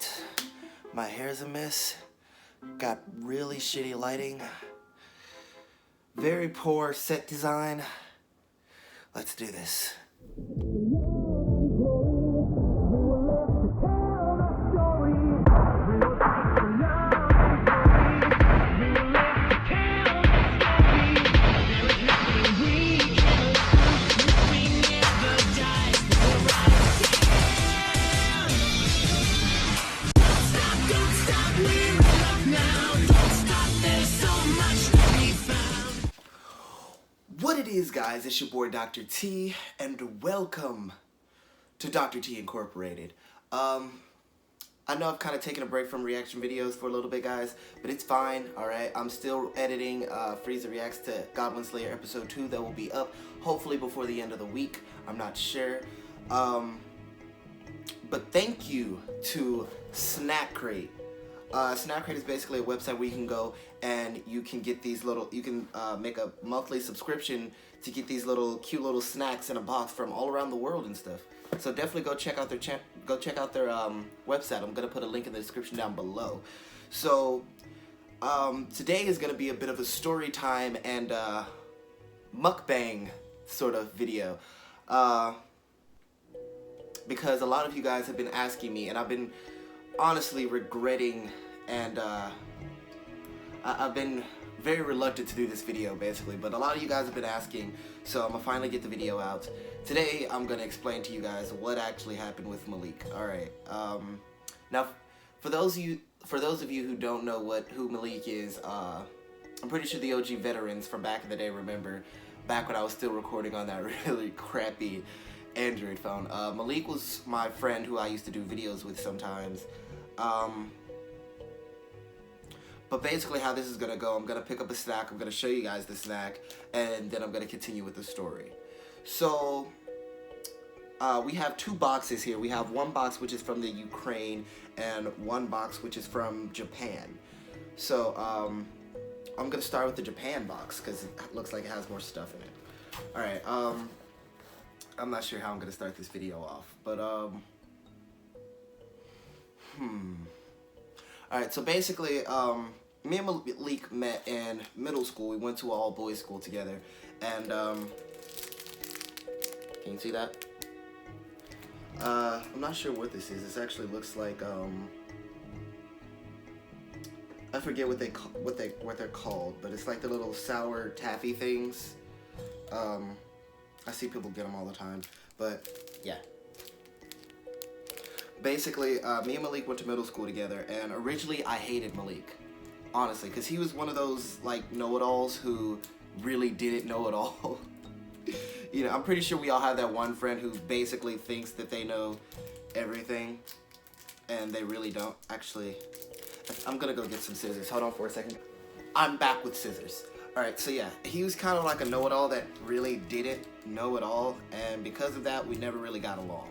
Alright, my hair's a mess, got really shitty lighting, very poor set design. Let's do this. What it is, guys, it's your boy Dr. T, and welcome to Dr.T Incorporated. I know I've kind of taken a break from reaction videos for a little bit, guys, but it's fine, alright? I'm still editing Frieza Reacts to Goblin Slayer Episode 2 that will be up, hopefully before the end of the week. I'm not sure. But thank you to Snack Crate. Snack Crate is basically a website where you can go and you can get these little, you can make a monthly subscription to get these little cute little snacks in a box from all around the world and stuff. So definitely go check out their website. I'm gonna put a link in the description down below. So today is gonna be a bit of a story time and mukbang sort of video. Because a lot of you guys have been asking me, and I've been honestly regretting, and I've been very reluctant to do this video basically, but a lot of you guys have been asking, so I'm gonna finally get the video out. Today I'm gonna explain to you guys what actually happened with Malik. Alright, now for those of you who don't know who Malik is, I'm pretty sure the OG veterans from back in the day remember back when I was still recording on that really crappy Android phone. Malik was my friend who I used to do videos with sometimes. But basically how this is gonna go, I'm gonna pick up a snack, I'm gonna show you guys the snack, and then I'm gonna continue with the story. So we have two boxes here. We have one box which is from the Ukraine and one box which is from Japan. So I'm gonna start with the Japan box because it looks like it has more stuff in it. Alright, I'm not sure how I'm gonna start this video off, but Alright, so basically, me and Malik met in middle school. We went to an all-boys school together, and can you see that? I'm not sure what this is. This actually looks like I forget what they're called, but it's like the little sour taffy things. I see people get them all the time, but yeah. Basically, me and Malik went to middle school together, and originally I hated Malik, honestly, because he was one of those like know-it-alls who really didn't know it all. You know, I'm pretty sure we all have that one friend who basically thinks that they know everything, and they really don't. Actually, I'm gonna go get some scissors. Hold on for a second. I'm back with scissors. Alright, so yeah, he was kind of like a know-it-all that really didn't know it all, and because of that, we never really got along.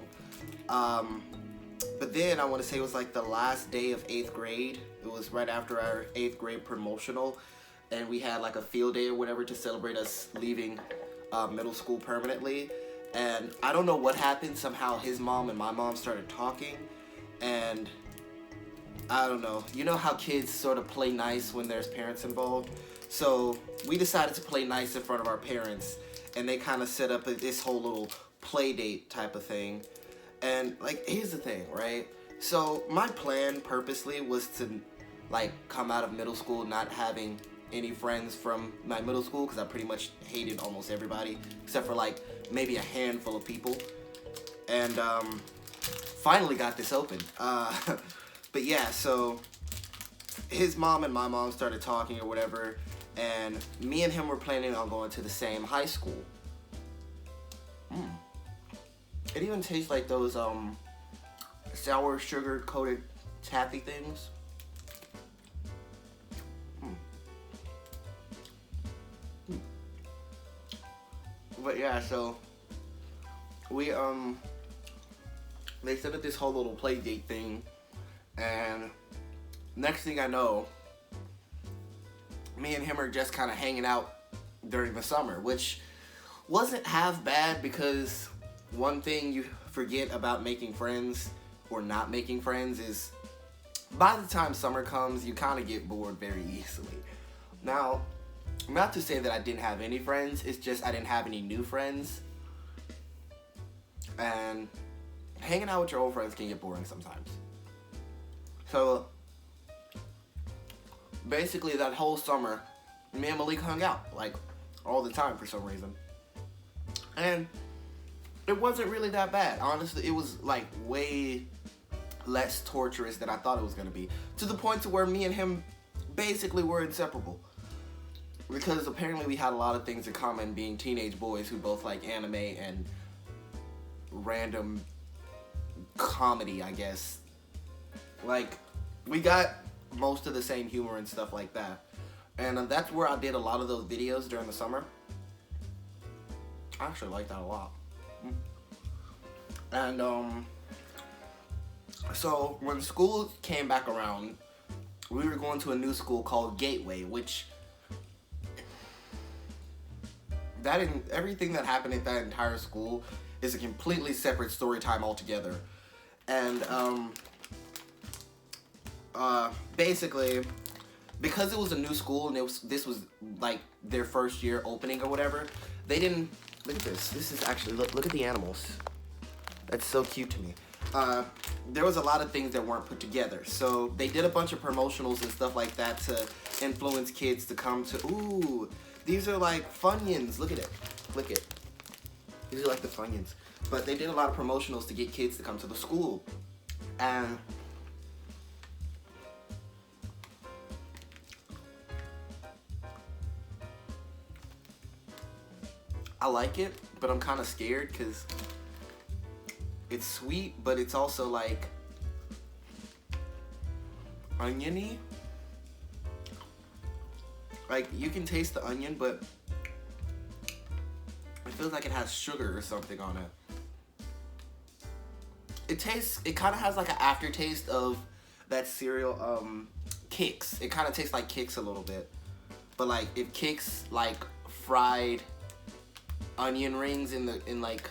But then, I want to say it was like the last day of 8th grade. It was right after our 8th grade promotional, and we had like a field day or whatever to celebrate us leaving middle school permanently. And I don't know what happened, somehow his mom and my mom started talking, and I don't know. You know how kids sort of play nice when there's parents involved? So we decided to play nice in front of our parents, and they kind of set up this whole little play date type of thing. And like, here's the thing, right? So my plan purposely was to like come out of middle school not having any friends from my middle school, because I pretty much hated almost everybody except for like maybe a handful of people. And finally got this open. But yeah, so his mom and my mom started talking or whatever, and me and him were planning on going to the same high school. It even tastes like those sour sugar coated taffy things. But yeah, so we they set up this whole little play date thing, and next thing I know, me and him are just kind of hanging out during the summer, which wasn't half bad, because one thing you forget about making friends or not making friends is by the time summer comes, you kind of get bored very easily. Now, not to say that I didn't have any friends, it's just I didn't have any new friends. And hanging out with your old friends can get boring sometimes. So, basically that whole summer, me and Malik hung out, like, all the time for some reason. And it wasn't really that bad. Honestly, it was, like, way less torturous than I thought it was going to be. To the point to where me and him basically were inseparable. Because apparently we had a lot of things in common, being teenage boys who both like anime and random comedy, I guess. Like, we got most of the same humor and stuff like that. And that's where I did a lot of those videos during the summer. I actually like that a lot. And, so when school came back around, we were going to a new school called Gateway, which everything that happened at that entire school is a completely separate story time altogether. And basically, because it was a new school and this was like their first year opening or whatever, they didn't look at this. This is actually look at the animals. That's so cute to me. There was a lot of things that weren't put together, so they did a bunch of promotionals and stuff like that to influence kids to come to. Ooh, these are like Funyuns. Look at it. Look it. These are like the Funyuns. But they did a lot of promotionals to get kids to come to the school. And I like it, but I'm kind of scared because it's sweet, but it's also like oniony. Like, you can taste the onion, but it feels like it has sugar or something on it. It kind of has like an aftertaste of that cereal, Kix. It kind of tastes like Kix a little bit. But like, if Kix like fried onion rings in like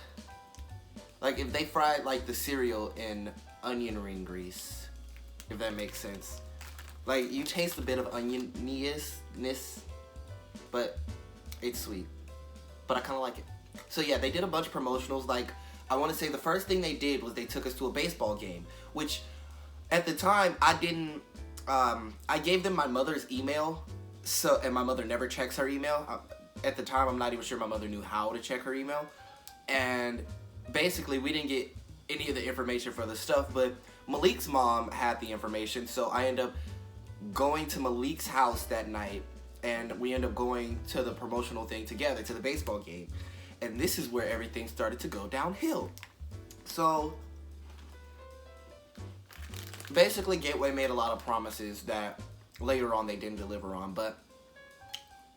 if they fried like the cereal in onion ring grease, if that makes sense. Like, you taste a bit of onion-ness, but it's sweet. But I kind of like it. So yeah, they did a bunch of promotionals. Like, I want to say the first thing they did was they took us to a baseball game, which at the time I didn't, I gave them my mother's email, and my mother never checks her email. At the time, I'm not even sure my mother knew how to check her email. And basically, we didn't get any of the information for the stuff, but Malik's mom had the information, so I ended up going to Malik's house that night, and we ended up going to the promotional thing together, to the baseball game. And this is where everything started to go downhill. So basically, Gateway made a lot of promises that later on they didn't deliver on, but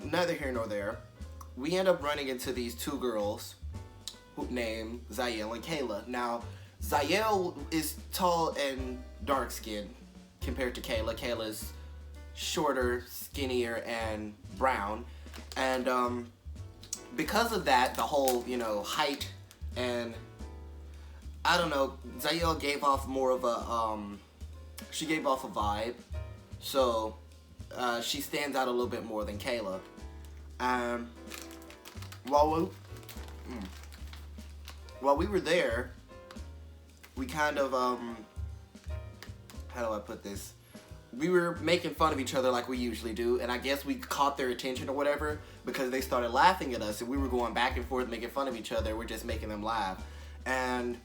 neither here nor there. We end up running into these two girls named Zael and Kayla. Now, Zael is tall and dark-skinned compared to Kayla. Kayla's shorter, skinnier, and brown. And because of that, the whole, height and, I don't know, Zael gave off more of a, she gave off a vibe. So, she stands out a little bit more than Kayla. While we were there, we kind of, how do I put this? We were making fun of each other like we usually do, and I guess we caught their attention or whatever because they started laughing at us, and we were going back and forth making fun of each other. We're just making them laugh. And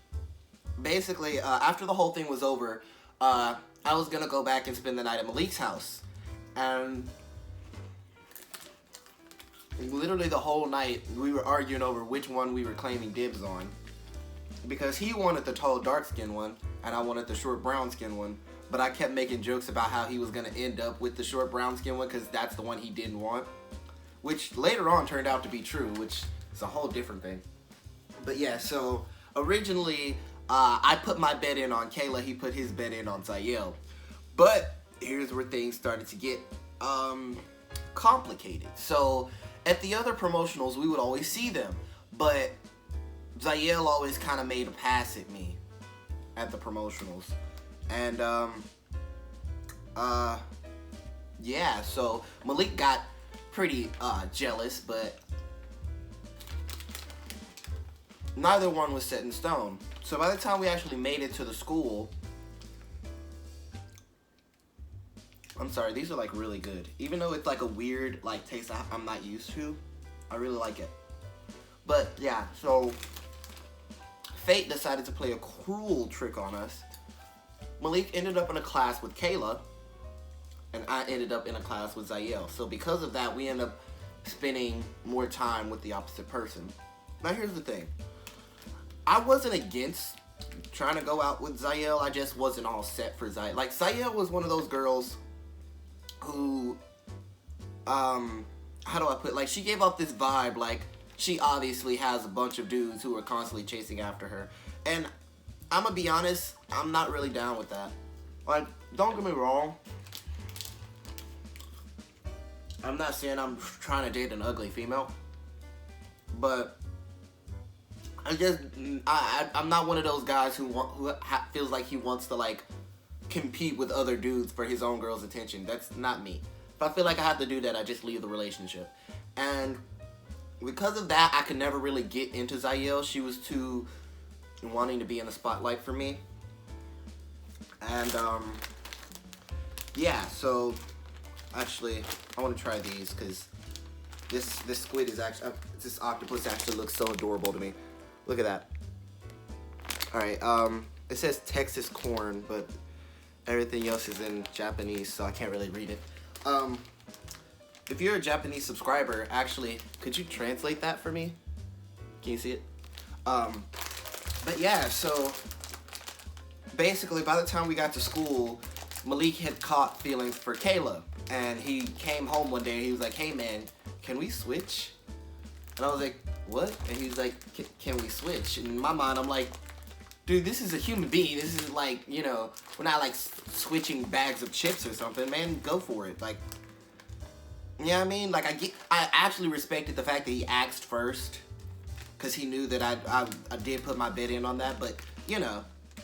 basically, after the whole thing was over, I was going to go back and spend the night at Malik's house. And literally the whole night, we were arguing over which one we were claiming dibs on. Because he wanted the tall, dark-skinned one, and I wanted the short, brown-skinned one. But I kept making jokes about how he was going to end up with the short, brown-skinned one because that's the one he didn't want. Which later on turned out to be true, which is a whole different thing. But yeah, so originally, I put my bet in on Kayla. He put his bet in on Zael. But here's where things started to get complicated. So at the other promotionals, we would always see them. But Zael always kind of made a pass at me at the promotionals. And Yeah, so Malik got pretty jealous, but neither one was set in stone. So by the time we actually made it to the school, I'm sorry, these are like really good. Even though it's like a weird like taste I'm not used to, I really like it. But yeah, so fate decided to play a cruel trick on us. Malik ended up in a class with Kayla, and I ended up in a class with Zayel. So because of that, we ended up spending more time with the opposite person. Now here's the thing. I wasn't against trying to go out with Zayel. I just wasn't all set for Zayel. Like, Zayel was one of those girls who, how do I put it? Like, she gave off this vibe, like, she obviously has a bunch of dudes who are constantly chasing after her. And I'm gonna be honest, I'm not really down with that. Like, don't get me wrong. I'm not saying I'm trying to date an ugly female, but I'm not one of those guys who feels like he wants to like compete with other dudes for his own girl's attention. That's not me. If I feel like I have to do that, I just leave the relationship. And because of that, I could never really get into Zayel. She was too wanting to be in the spotlight for me. And yeah, so actually I want to try these because this squid is actually this octopus actually looks so adorable to me. Look at that. Alright, it says Texas corn, but everything else is in Japanese, so I can't really read it. If you're a Japanese subscriber, actually, could you translate that for me? Can you see it? But yeah, so basically by the time we got to school, Malik had caught feelings for Kayla, and he came home one day and he was like, hey man, can we switch? And I was like, what? And he was like, can we switch? And in my mind, I'm like, dude, this is a human being. This is like, you know, we're not like switching bags of chips or something. Man, go for it. Like, you know what I mean? Like, I actually respected the fact that he asked first, because he knew that I did put my bet in on that. But, you know,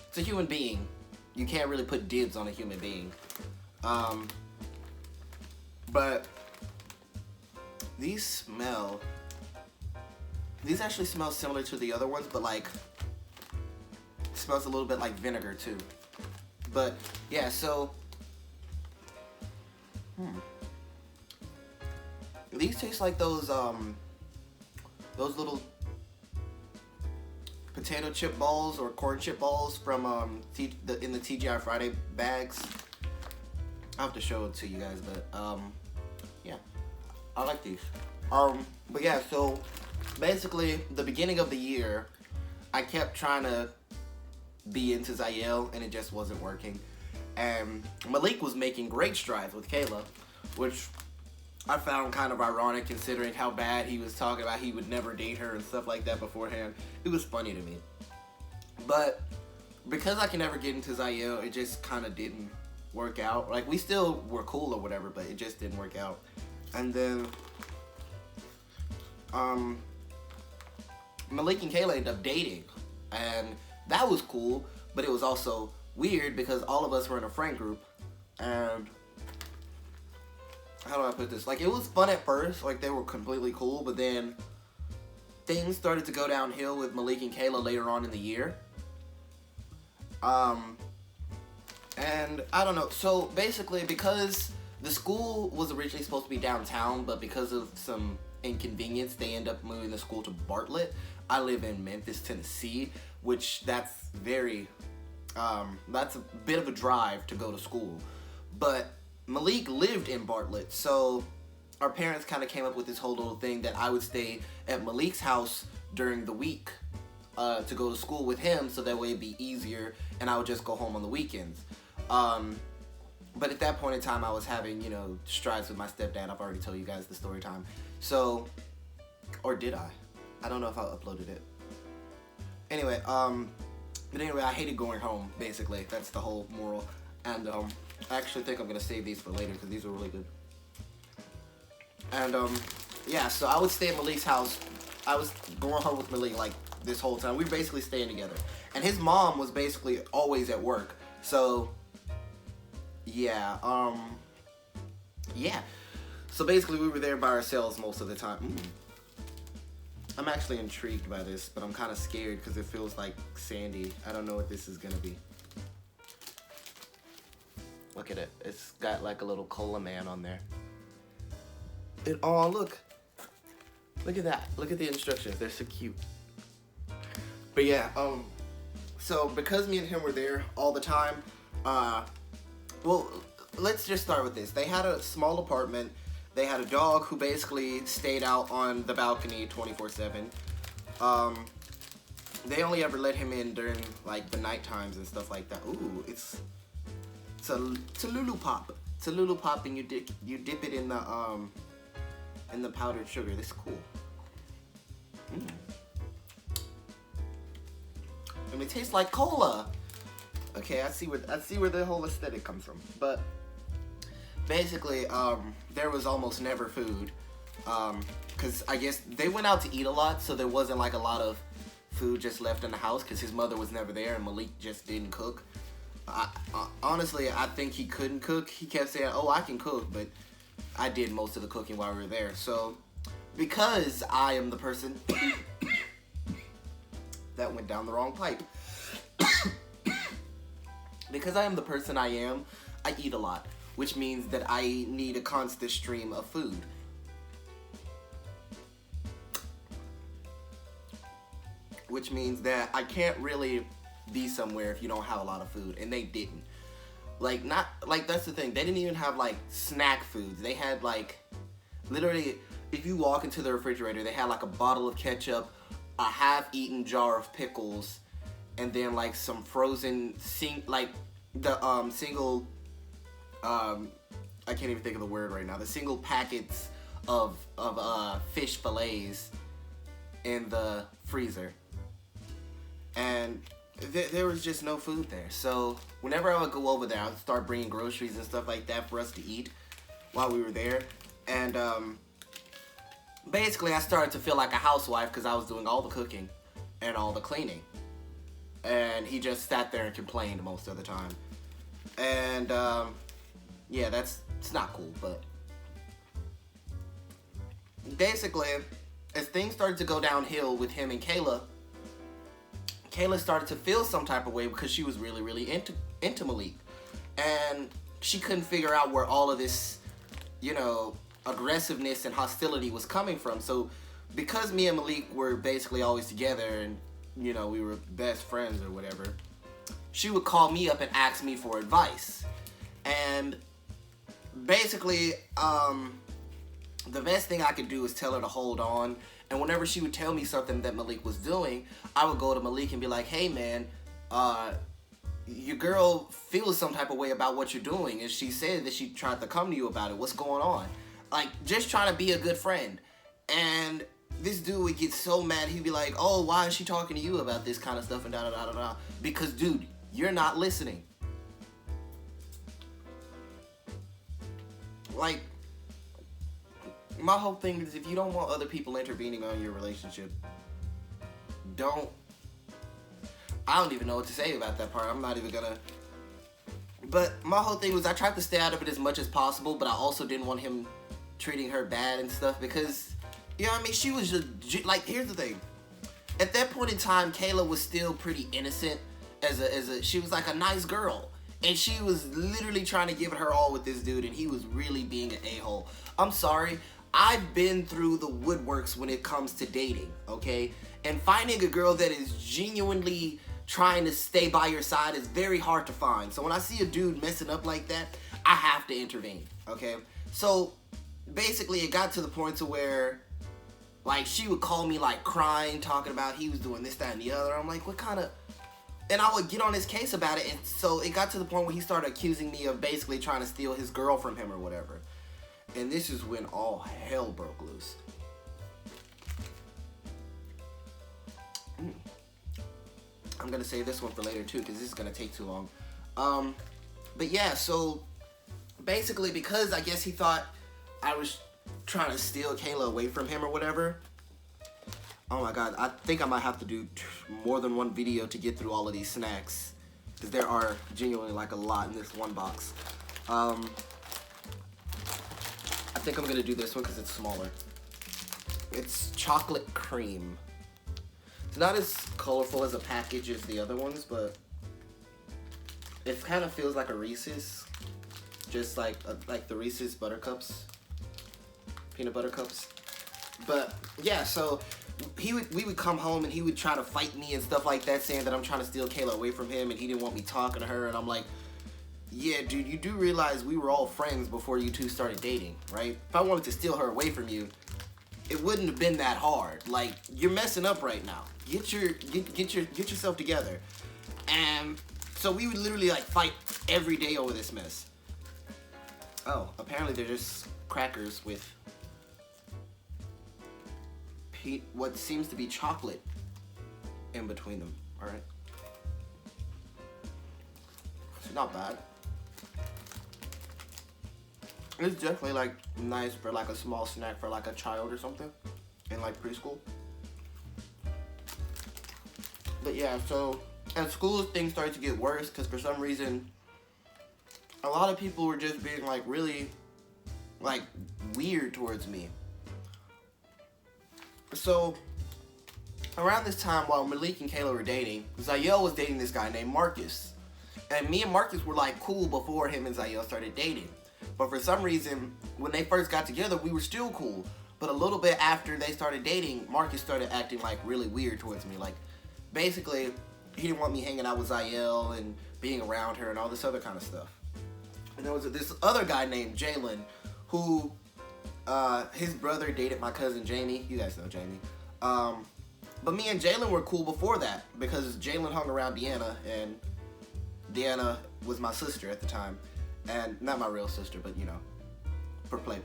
it's a human being. You can't really put dibs on a human being. But these actually smell similar to the other ones, but like, it smells a little bit like vinegar too. But yeah, so these taste like those little potato chip balls or corn chip balls from in the TGI Friday bags. I'll have to show it to you guys, but yeah, I like these. But yeah, so basically the beginning of the year, I kept trying to be into Zayel and it just wasn't working. And Malik was making great strides with Kayla, which I found kind of ironic considering how bad he was talking about he would never date her and stuff like that beforehand. It was funny to me. But because I can never get into Zayel, it just kind of didn't work out. Like, we still were cool or whatever, but it just didn't work out. And then Malik and Kayla ended up dating, and that was cool, but it was also weird because all of us were in a friend group, and how do I put this? Like, it was fun at first, like they were completely cool, but then things started to go downhill with Malik and Kayla later on in the year. And I don't know, so basically because the school was originally supposed to be downtown, but because of some inconvenience, they end up moving the school to Bartlett. I live in Memphis, Tennessee, which that's very, that's a bit of a drive to go to school. But Malik lived in Bartlett, so our parents kind of came up with this whole little thing that I would stay at Malik's house during the week to go to school with him, so that way it'd be easier, and I would just go home on the weekends. But at that point in time, I was having, you know, strides with my stepdad. I've already told you guys the story time. So, or did I? I don't know if I uploaded it. Anyway, but anyway, I hated going home, basically. That's the whole moral. And I actually think I'm going to save these for later because these are really good. And yeah, so I would stay at Malik's house. I was going home with Malik like this whole time. We were basically staying together. And his mom was basically always at work. So yeah, yeah. So basically, we were there by ourselves most of the time. I'm actually intrigued by this, but I'm kind of scared because it feels like sandy. I don't know what this is gonna be. Look at it. It's got like a little cola man on there. Oh, look. Look at that. Look at the instructions. They're so cute. But yeah, so because me and him were there all the time, well, let's just start with this. They had a small apartment. They had a dog who basically stayed out on the balcony 24/7. They only ever let him in during like the night times and stuff like that. Ooh, it's a Lulu Pop. It's a Lulu Pop, and you dip it in the powdered sugar. This is cool. And it tastes like cola. Okay, I see where the whole aesthetic comes from. But basically, there was almost never food, because I guess they went out to eat a lot, so there wasn't like a lot of food just left in the house, because his mother was never there and Malik just didn't cook. Honestly, I think he couldn't cook. He kept saying, "Oh, I can cook," but I did most of the cooking while we were there. So, because I am the person that went down the wrong pipe. Because I am the person I am, I eat a lot, which means that I need a constant stream of food. Which means that I can't really be somewhere if you don't have a lot of food, and they didn't. That's the thing. They didn't even have like snack foods. They had like, literally, if you walk into the refrigerator, they had like a bottle of ketchup, a half-eaten jar of pickles, and then like some frozen single I can't even think of the word right now. The single packets of fish fillets in the freezer, and there was just no food there. So whenever I would go over there, I would start bringing groceries and stuff like that for us to eat while we were there, and basically I started to feel like a housewife because I was doing all the cooking and all the cleaning, and he just sat there and complained most of the time. And yeah, it's not cool. But basically, as things started to go downhill with him and Kayla started to feel some type of way because she was really, really into Malik, and she couldn't figure out where all of this, aggressiveness and hostility was coming from. So because me and Malik were basically always together, and we were best friends or whatever, she would call me up and ask me for advice. And basically, the best thing I could do is tell her to hold on. And whenever she would tell me something that Malik was doing, I would go to Malik and be like, "Hey man, your girl feels some type of way about what you're doing, and she said that she tried to come to you about it. What's going on?" Like, just trying to be a good friend. And this dude would get so mad. He'd be like, "Oh, why is she talking to you about this kind of stuff?" And da da da da da. Because, dude, you're not listening. Like, my whole thing is, if you don't want other people intervening on your relationship, I don't even know what to say about that part. I'm not even gonna. But my whole thing was, I tried to stay out of it as much as possible, but I also didn't want him treating her bad and stuff, because, she was just, like, here's the thing. At that point in time, Kayla was still pretty innocent she was like a nice girl. And she was literally trying to give it her all with this dude, and he was really being an a-hole. I'm sorry. I've been through the woodworks when it comes to dating, okay? And finding a girl that is genuinely trying to stay by your side is very hard to find. So when I see a dude messing up like that, I have to intervene, okay? So basically it got to the point to where, like, she would call me, like, crying, talking about he was doing this, that, and the other. I'm like, what kind of... And I would get on his case about it, and so it got to the point where he started accusing me of basically trying to steal his girl from him or whatever. And this is when all hell broke loose. I'm gonna save this one for later too, because this is gonna take too long. But yeah, so basically, because I guess he thought I was trying to steal Kayla away from him or whatever. Oh my god, I think I might have to do more than one video to get through all of these snacks, because there are genuinely like a lot in this one box. Um, I think I'm gonna do this one because it's smaller. It's chocolate cream. It's not as colorful as a package as the other ones, but it kind of feels like a Reese's, just like the Reese's Buttercups, peanut butter cups. But yeah, so we would come home and he would try to fight me and stuff like that, saying that I'm trying to steal Kayla away from him and he didn't want me talking to her. And I'm like, yeah, dude, you do realize we were all friends before you two started dating, right? If I wanted to steal her away from you, it wouldn't have been that hard. Like, you're messing up right now. Get yourself together. And so we would literally like fight every day over this mess. Oh, apparently they're just crackers with what seems to be chocolate in between them. All right, it's not bad. It's definitely like nice for like a small snack for like a child or something in like preschool. But yeah, so at school things started to get worse because for some reason a lot of people were just being like really like weird towards me. So around this time while Malik and Kayla were dating, Zayel was dating this guy named Marcus. And me and Marcus were like cool before him and Zayel started dating. But for some reason, when they first got together, we were still cool. But a little bit after they started dating, Marcus started acting like really weird towards me. Like, basically, he didn't want me hanging out with Zayel and being around her and all this other kind of stuff. And there was this other guy named Jalen who, his brother dated my cousin Jamie. You guys know Jamie. But me and Jalen were cool before that because Jalen hung around Deanna, and Deanna was my sister at the time. And not my real sister, but you know, for play.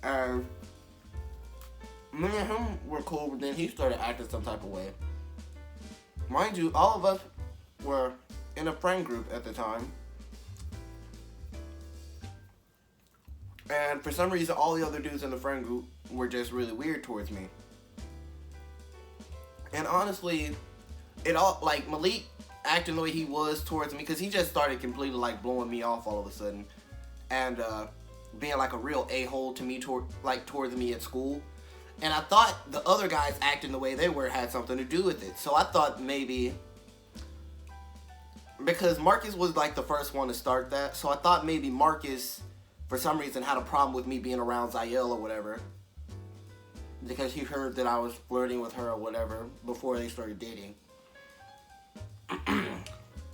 And me and him were cool, but then he started acting some type of way. Mind you, all of us were in a friend group at the time. And for some reason, all the other dudes in the friend group were just really weird towards me. And honestly, it all, like, Malik acting the way he was towards me, because he just started completely, like, blowing me off all of a sudden. And, being, like, a real a-hole to me, towards me at school. And I thought the other guys acting the way they were had something to do with it. So I thought maybe, because Marcus was, like, the first one to start that, so I thought maybe Marcus, for some reason, had a problem with me being around Zayel or whatever. Because he heard that I was flirting with her or whatever before they started dating.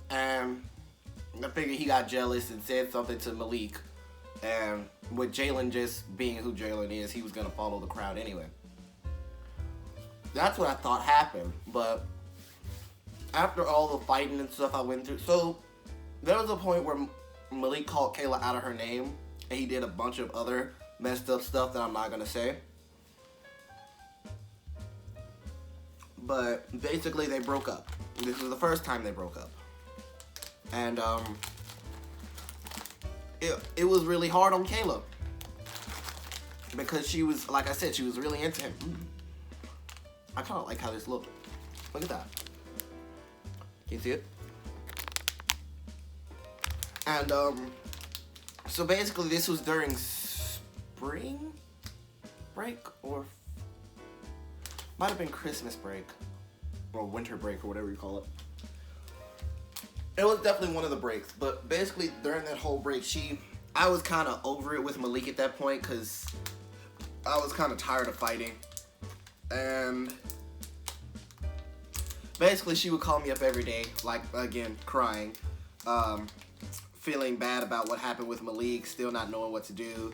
And I figured he got jealous and said something to Malik. And with Jalen just being who Jalen is, he was going to follow the crowd anyway. That's what I thought happened. But after all the fighting and stuff I went through, so there was a point where Malik called Kayla out of her name. And he did a bunch of other messed up stuff that I'm not going to say. But basically they broke up. This was the first time they broke up. And it was really hard on Kayla. Because she was, like I said, she was really into him. I kind of like how this looked. Look at that. Can you see it? And so basically this was during spring break, or might have been Christmas break or winter break or whatever you call it. It was definitely one of the breaks, but basically during that whole break, I was kind of over it with Malik at that point because I was kind of tired of fighting. And basically she would call me up every day, like, again, crying, feeling bad about what happened with Malik, still not knowing what to do.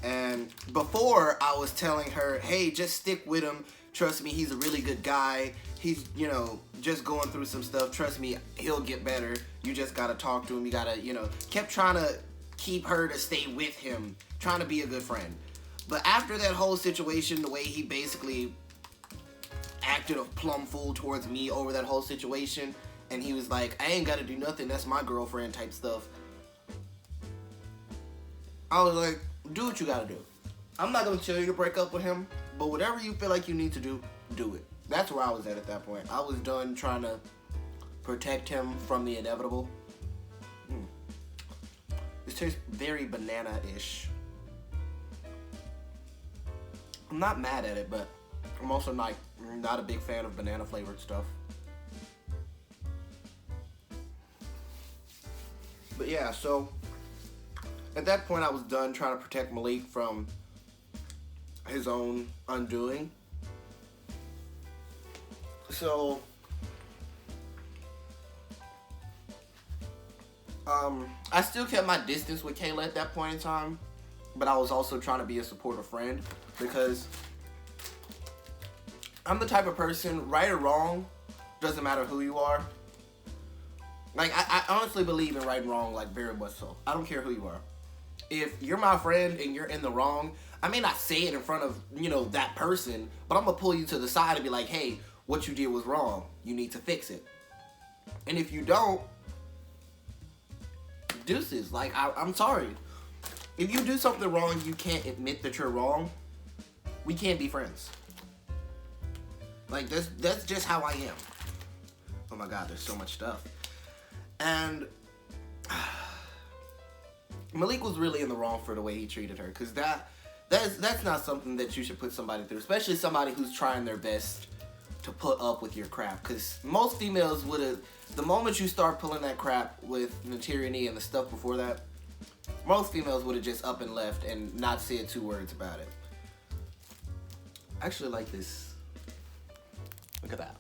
And before, I was telling her, hey, just stick with him. Trust me, he's a really good guy. He's, you know, just going through some stuff. Trust me, he'll get better. You just gotta talk to him. You gotta, you know, kept trying to keep her to stay with him, trying to be a good friend. But after that whole situation, the way he basically acted a plum fool towards me over that whole situation, and he was like, I ain't gotta do nothing, that's my girlfriend type stuff. I was like, do what you gotta do. I'm not gonna tell you to break up with him, but whatever you feel like you need to do, do it. That's where I was at that point. I was done trying to protect him from the inevitable. It's just tastes very banana-ish. I'm not mad at it, but I'm also not a big fan of banana-flavored stuff. But yeah, so at that point I was done trying to protect Malik from his own undoing. So I still kept my distance with Kayla at that point in time, but I was also trying to be a supportive friend, because I'm the type of person, right or wrong, doesn't matter who you are. Like, I honestly believe in right and wrong, like, very much so. I don't care who you are. If you're my friend and you're in the wrong, I may not say it in front of, you know, that person, but I'm gonna pull you to the side and be like, hey, what you did was wrong. You need to fix it. And if you don't, deuces. Like, I'm sorry. If you do something wrong, you can't admit that you're wrong, we can't be friends. Like, that's just how I am. Oh my God, there's so much stuff. And Malik was really in the wrong for the way he treated her, because that's not something that you should put somebody through, especially somebody who's trying their best to put up with your crap. Because most females would have, the moment you start pulling that crap with Tyranny and the stuff before that, most females would have just up and left and not said two words about it. I actually like this. Look at that.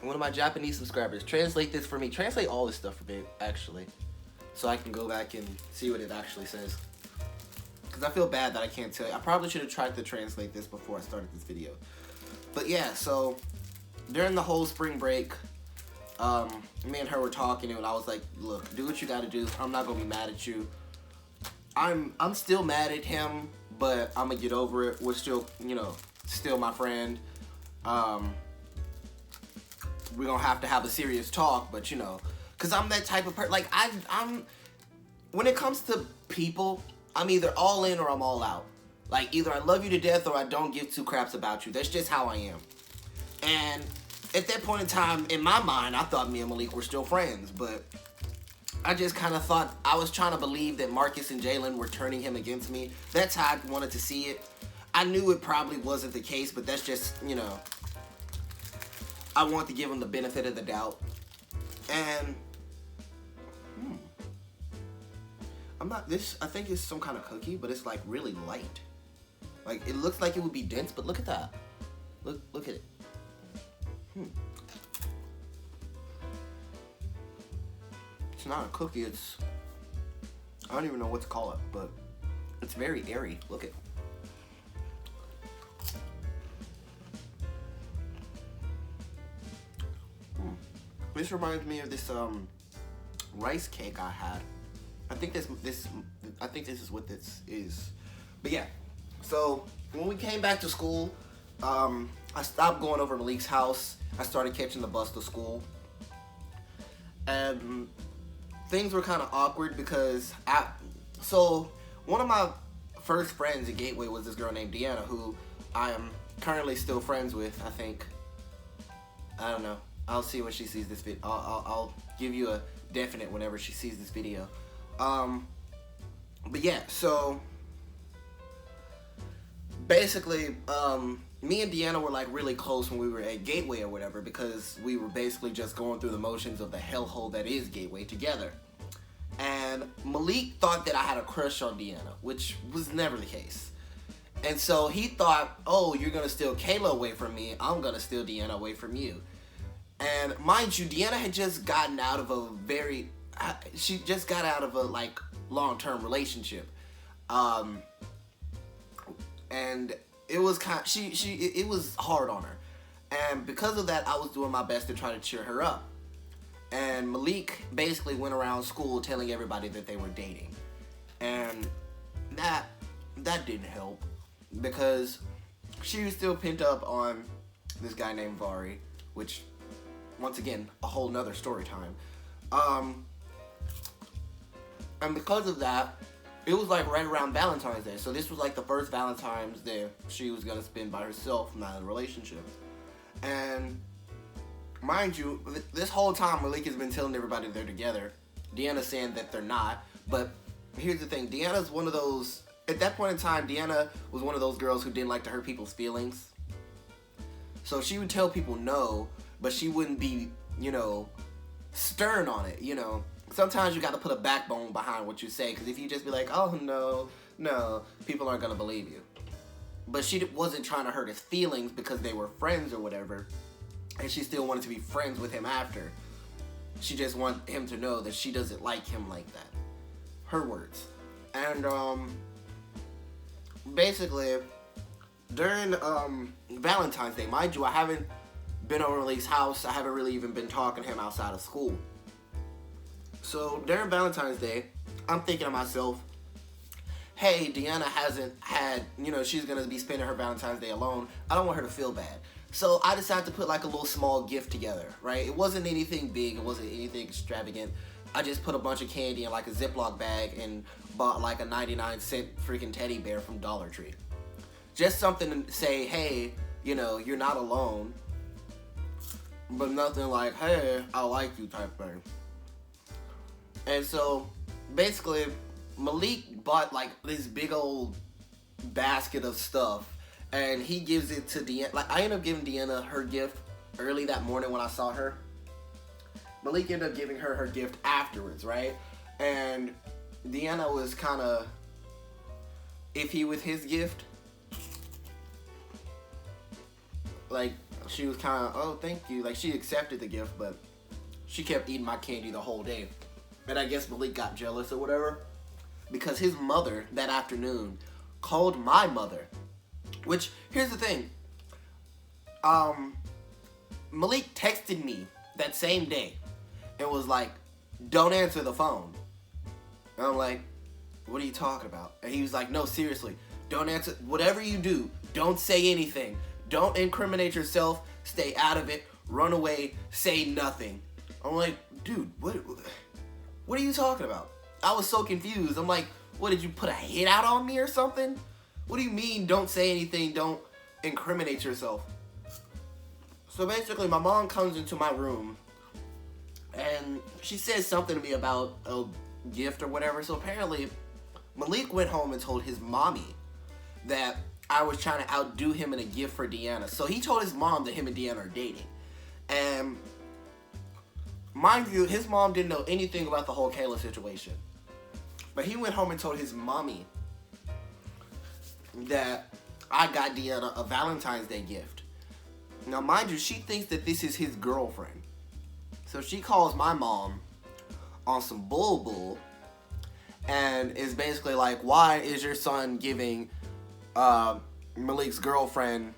One of my Japanese subscribers, translate this for me. Translate all this stuff for me, actually, so I can go back and see what it actually says. Because I feel bad that I can't tell you. I probably should have tried to translate this before I started this video. But yeah, so during the whole spring break, me and her were talking, and I was like, look, do what you gotta do. I'm not gonna be mad at you. I'm still mad at him, but I'm gonna get over it. We're still, you know, still my friend. We're gonna have to have a serious talk, but you know, cause I'm that type of person. Like, I'm when it comes to people, I'm either all in or I'm all out. Like, either I love you to death or I don't give two craps about you. That's just how I am. And at that point in time, in my mind, I thought me and Malik were still friends, but I just kind of thought, I was trying to believe that Marcus and Jalen were turning him against me. That's how I wanted to see it. I knew it probably wasn't the case, but that's just, you know, I want to give him the benefit of the doubt. And I think it's some kind of cookie, but it's like really light. Like, it looks like it would be dense, but look at that. Look at it. It's not a cookie, it's, I don't even know what to call it, but it's very airy. Look at it. This reminds me of this rice cake I had. I think this is what this is. But yeah, so when we came back to school, I stopped going over to Malik's house. I started catching the bus to school, and things were kind of awkward because so one of my first friends at Gateway was this girl named Deanna, who I am currently still friends with. I think, I don't know. I'll see when she sees this video. I'll give you a definite whenever she sees this video. But yeah, so basically, me and Deanna were like really close when we were at Gateway or whatever, because we were basically just going through the motions of the hellhole that is Gateway together. And Malik thought that I had a crush on Deanna, which was never the case. And so he thought, oh, you're gonna steal Kayla away from me, I'm gonna steal Deanna away from you. And mind you, Deanna had just gotten out of a she just got out of a like long-term relationship, and it was it was hard on her, and because of that, I was doing my best to try to cheer her up. And Malik basically went around school telling everybody that they were dating, and that didn't help, because she was still pent up on this guy named Vari, which, once again, a whole nother story time. And because of that, it was like right around Valentine's Day. So this was like the first Valentine's Day she was gonna spend by herself, not in a relationship. And mind you, this whole time Malik has been telling everybody they're together, Deanna's saying that they're not. But here's the thing. Deanna's one of those... At that point in time, Deanna was one of those girls who didn't like to hurt people's feelings. So she would tell people no, but she wouldn't be, stern on it, Sometimes you got to put a backbone behind what you say, because if you just be like, oh, no, people aren't going to believe you. But she wasn't trying to hurt his feelings because they were friends or whatever, and she still wanted to be friends with him after. She just wanted him to know that she doesn't like him like that. Her words. And, basically, during, Valentine's Day, mind you, I haven't been over Malik's house. I haven't really even been talking to him outside of school. So, during Valentine's Day, I'm thinking to myself, hey, Deanna hasn't had, she's going to be spending her Valentine's Day alone. I don't want her to feel bad. So I decided to put like a little small gift together, right? It wasn't anything big. It wasn't anything extravagant. I just put a bunch of candy in like a Ziploc bag and bought like a 99-cent freaking teddy bear from Dollar Tree. Just something to say, hey, you're not alone. But nothing like, hey, I like you type thing. And so, basically, Malik bought like this big old basket of stuff. And he gives it to Deanna. Like, I ended up giving Deanna her gift early that morning when I saw her. Malik ended up giving her gift afterwards, right? And Deanna was kind of iffy with his gift. Like, she was kind of, oh, thank you. Like, she accepted the gift, but she kept eating my candy the whole day. And I guess Malik got jealous or whatever. Because his mother, that afternoon, called my mother. Which, here's the thing. Malik texted me that same day and was like, don't answer the phone. And I'm like, what are you talking about? And he was like, no, seriously, don't answer. Whatever you do, don't say anything. Don't incriminate yourself. Stay out of it. Run away. Say nothing. I'm like, dude, what are you talking about? I was so confused. I'm like, what, did you put a hit out on me or something? What do you mean, don't say anything, don't incriminate yourself? So basically, my mom comes into my room, and she says something to me about a gift or whatever. So apparently, Malik went home and told his mommy that I was trying to outdo him in a gift for Deanna. So he told his mom that him and Deanna are dating. And mind you, his mom didn't know anything about the whole Kayla situation. But he went home and told his mommy that I got Deanna a Valentine's Day gift. Now, mind you, she thinks that this is his girlfriend. So she calls my mom on some bull and is basically like, why is your son giving Malik's girlfriend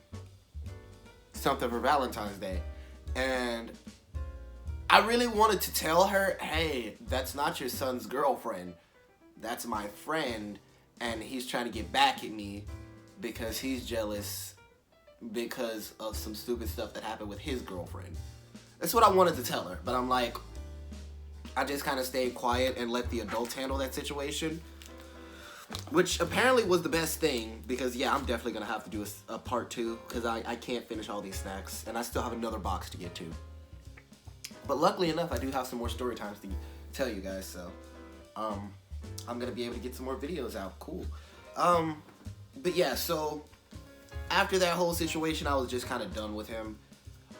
something for Valentine's Day? And I really wanted to tell her, hey, that's not your son's girlfriend. That's my friend. And he's trying to get back at me because he's jealous because of some stupid stuff that happened with his girlfriend. That's what I wanted to tell her. But I'm like, I just kind of stayed quiet and let the adults handle that situation. Which apparently was the best thing because, yeah, I'm definitely going to have to do a part 2 because I can't finish all these snacks. And I still have another box to get to. But luckily enough, I do have some more story times to tell you guys. So, I'm going to be able to get some more videos out. Cool. But yeah, so after that whole situation, I was just kind of done with him.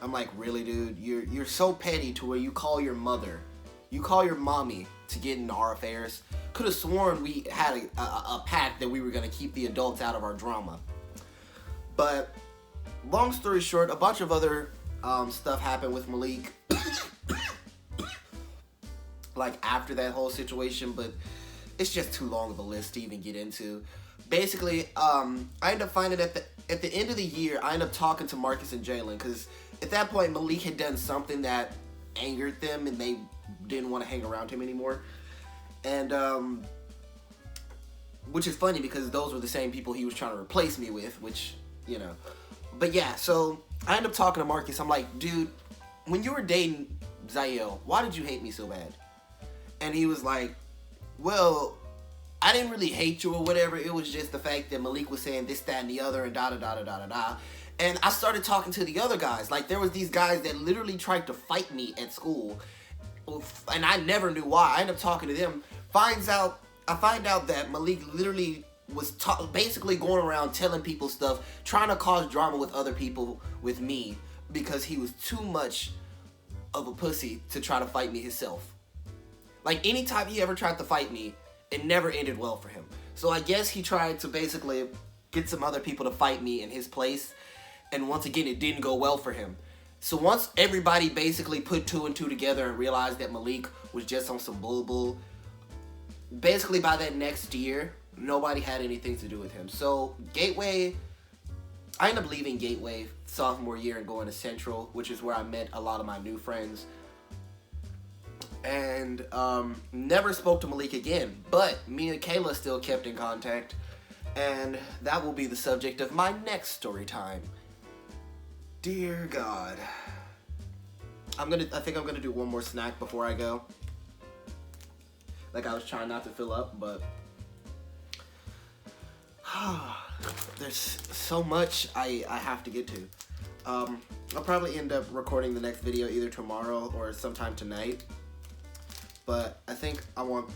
I'm like, really, dude? You're so petty to where you call your mother. You call your mommy to get into our affairs. Could have sworn we had a pact that we were going to keep the adults out of our drama. But long story short, a bunch of other stuff happened with Malik. Like after that whole situation, but it's just too long of a list to even get into. Basically, I ended up finding at the end of the year, I ended up talking to Marcus and Jalen because at that point Malik had done something that angered them and they didn't want to hang around him anymore. And which is funny because those were the same people he was trying to replace me with, which, But yeah, so I ended up talking to Marcus. I'm like, dude, when you were dating Zael, why did you hate me so bad? And he was like, well, I didn't really hate you or whatever. It was just the fact that Malik was saying this, that, and the other, and da-da-da-da-da-da-da. And I started talking to the other guys. Like, there was these guys that literally tried to fight me at school. and I never knew why. I end up talking to them. I find out that Malik literally was basically going around telling people stuff, trying to cause drama with other people with me because he was too much of a pussy to try to fight me himself. Like, anytime he ever tried to fight me, it never ended well for him. So I guess he tried to basically get some other people to fight me in his place, and once again, it didn't go well for him. So once everybody basically put 2 and 2 together and realized that Malik was just on some bull, basically by that next year, nobody had anything to do with him. So Gateway, I ended up leaving Gateway sophomore year and going to Central, which is where I met a lot of my new friends. And never spoke to Malik again, but me and Kayla still kept in contact, and that will be the subject of my next story time. Dear God. I think I'm gonna do one more snack before I go. Like, I was trying not to fill up, but there's so much I have to get to. I'll probably end up recording the next video either tomorrow or sometime tonight. But I think I want,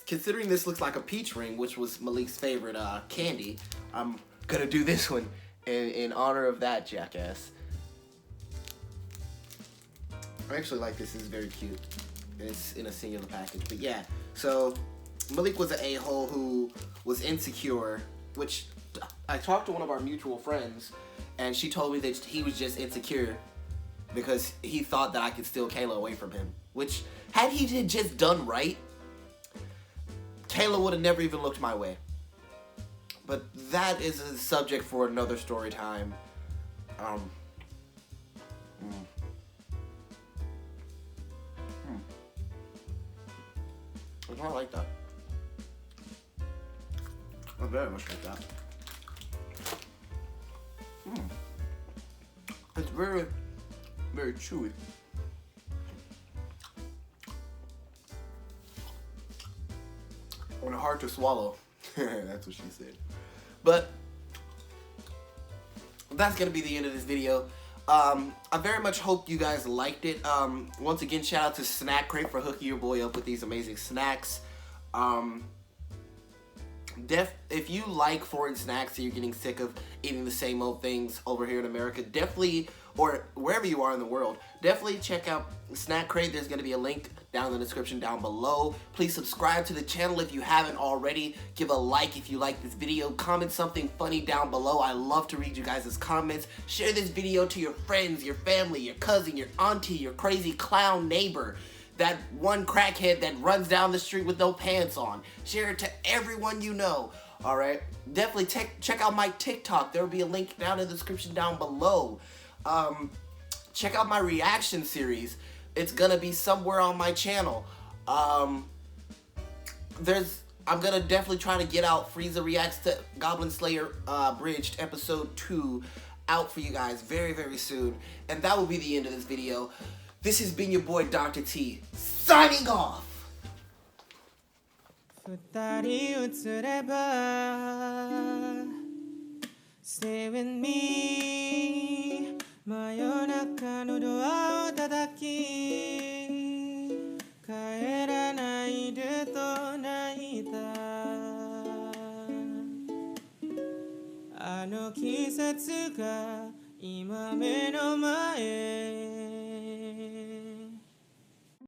considering this looks like a peach ring, which was Malik's favorite candy, I'm gonna do this one in honor of that jackass. I actually like this. It's very cute. And it's in a singular package. But yeah, so Malik was an a-hole who was insecure, which I talked to one of our mutual friends, and she told me that he was just insecure because he thought that I could steal Kayla away from him. Which, had he just done right, Kayla would have never even looked my way. But that is a subject for another story time. I kind of like that. I very much like that. It's very, very chewy. And hard to swallow. That's what she said. But that's gonna be the end of this video. I very much hope you guys liked it. Once again, shout out to Snack Crate for hooking your boy up with these amazing snacks. If you like foreign snacks and you're getting sick of eating the same old things over here in America, definitely, or wherever you are in the world, definitely check out Snack Crate. There's going to be a link down in the description down below. Please subscribe to the channel if you haven't already. Give a like if you like this video. Comment something funny down below. I love to read you guys' comments. Share this video to your friends, your family, your cousin, your auntie, your crazy clown neighbor, that one crackhead that runs down the street with no pants on. Share it to everyone you know. Alright? Definitely check out my TikTok. There will be a link down in the description down below. Check out my reaction series. It's gonna be somewhere on my channel. I'm gonna definitely try to get out Frieza Reacts to Goblin Slayer Bridged Episode 2 out for you guys very, very soon. And that will be the end of this video. This has been your boy Dr. T, signing off! Stay with me. 真夜中のドアを叩き帰らないでと泣いたあの季節が今目の前